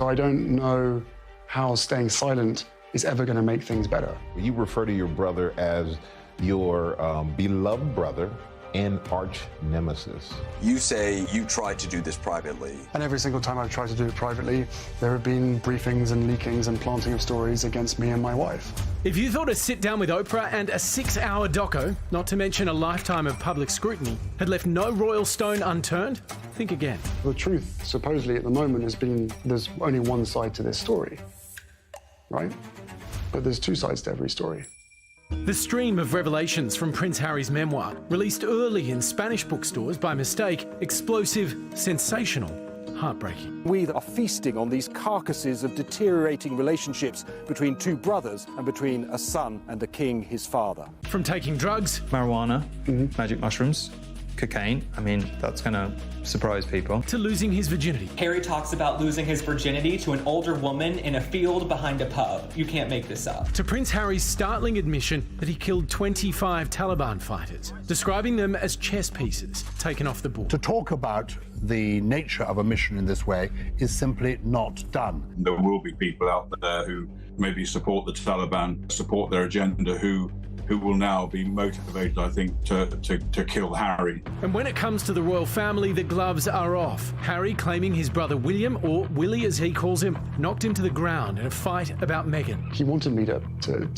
I don't know how staying silent is ever going to make things better. You refer to your brother as your beloved brother and arch nemesis. You say you tried to do this privately. And every single time I've tried to do it privately, there have been briefings and leakings and planting of stories against me and my wife. If you thought a sit-down with Oprah and a 6-hour doco, not to mention a lifetime of public scrutiny, had left no royal stone unturned, think again. The truth, supposedly at the moment, has been there's only one side to this story, right? But there's two sides to every story. The stream of revelations from Prince Harry's memoir, released early in Spanish bookstores by mistake, explosive, sensational, heartbreaking. We are feasting on these carcasses of deteriorating relationships between two brothers and between a son and the king, his father. From taking drugs, marijuana, magic mushrooms, cocaine. I mean, that's going to surprise people. To losing his virginity. Harry talks about losing his virginity to an older woman in a field behind a pub. You can't make this up. To Prince Harry's startling admission that he killed 25 Taliban fighters, describing them as chess pieces taken off the board. To talk about the nature of a mission in this way is simply not done. There will be people out there who maybe support the Taliban, support their agenda, who will now be motivated, I think, to kill Harry. And when it comes to the royal family, the gloves are off. Harry claiming his brother William, or Willie as he calls him, knocked him to the ground in a fight about Meghan. He wanted me to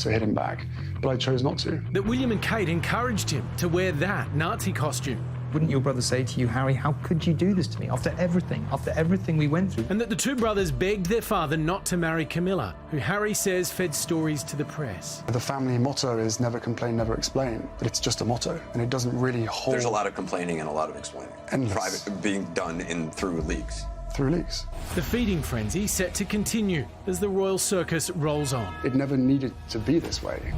hit him back, but I chose not to. That William and Kate encouraged him to wear that Nazi costume. Wouldn't your brother say to you, Harry, how could you do this to me after everything we went through? And that the two brothers begged their father not to marry Camilla, who Harry says fed stories to the press. The family motto is never complain, never explain, but it's just a motto, and it doesn't really hold. There's a lot of complaining and a lot of explaining. Endless. Private being done through leaks. Through leaks. The feeding frenzy set to continue as the royal circus rolls on. It never needed to be this way.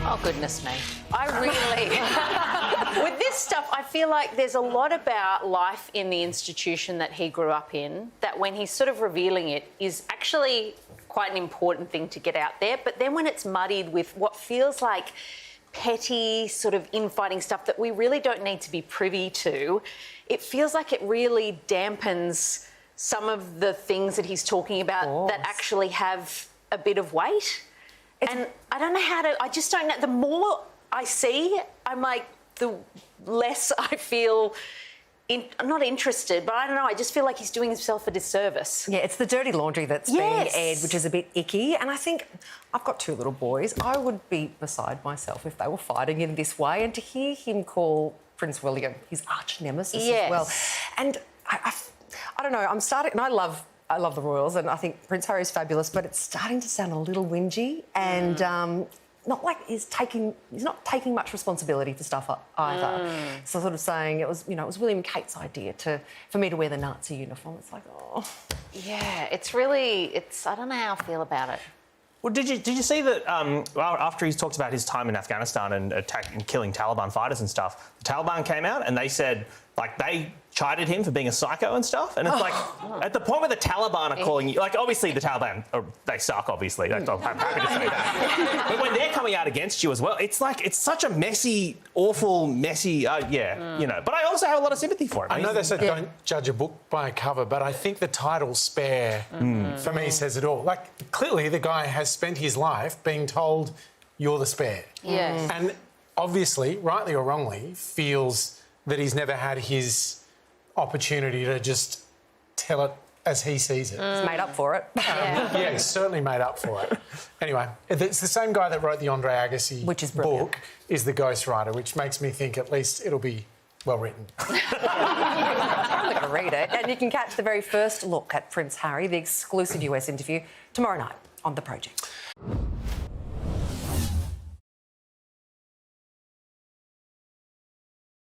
Oh, goodness me. I really... With this stuff, I feel like there's a lot about life in the institution that he grew up in, that when he's sort of revealing it is actually quite an important thing to get out there. But then when it's muddied with what feels like petty sort of infighting stuff that we really don't need to be privy to, it feels like it really dampens some of the things that he's talking about that actually have a bit of weight. And I don't know how to... I just don't know. The more I see, I'm like, the less I feel... I'm not interested, but I don't know. I just feel like he's doing himself a disservice. Yeah, it's the dirty laundry that's being aired, which is a bit icky. And I think I've got two little boys. I would be beside myself if they were fighting in this way. And to hear him call Prince William his arch nemesis as well. And I don't know. I'm starting... And I love the royals, and I think Prince Harry's fabulous, but it's starting to sound a little whingy and not like he's not taking much responsibility for stuff either. So sort of saying it was William and Kate's idea for me to wear the Nazi uniform. It's like, oh. Yeah, I don't know how I feel about it. Well, did you see that after he's talked about his time in Afghanistan and attacking, killing Taliban fighters and stuff, the Taliban came out and they said, like, they chided him for being a psycho and stuff. And it's like, at the point where the Taliban are calling you, like, obviously the Taliban, they suck, obviously. I'm happy to say that. But when they're coming out against you as well, it's like, it's such a messy, awful, messy, you know. But I also have a lot of sympathy for him. I know they said don't judge a book by a cover, but I think the title Spare, for me, says it all. Like, clearly the guy has spent his life being told you're the spare. Yes. And obviously, rightly or wrongly, feels that he's never had his opportunity to just tell it as he sees it. He's made up for it. Yeah, he's certainly made up for it. Anyway, it's the same guy that wrote the Andre Agassi book, is the ghostwriter, which makes me think at least it'll be well written. I'm going to read it. And you can catch the very first look at Prince Harry, the exclusive US interview, tomorrow night on The Project.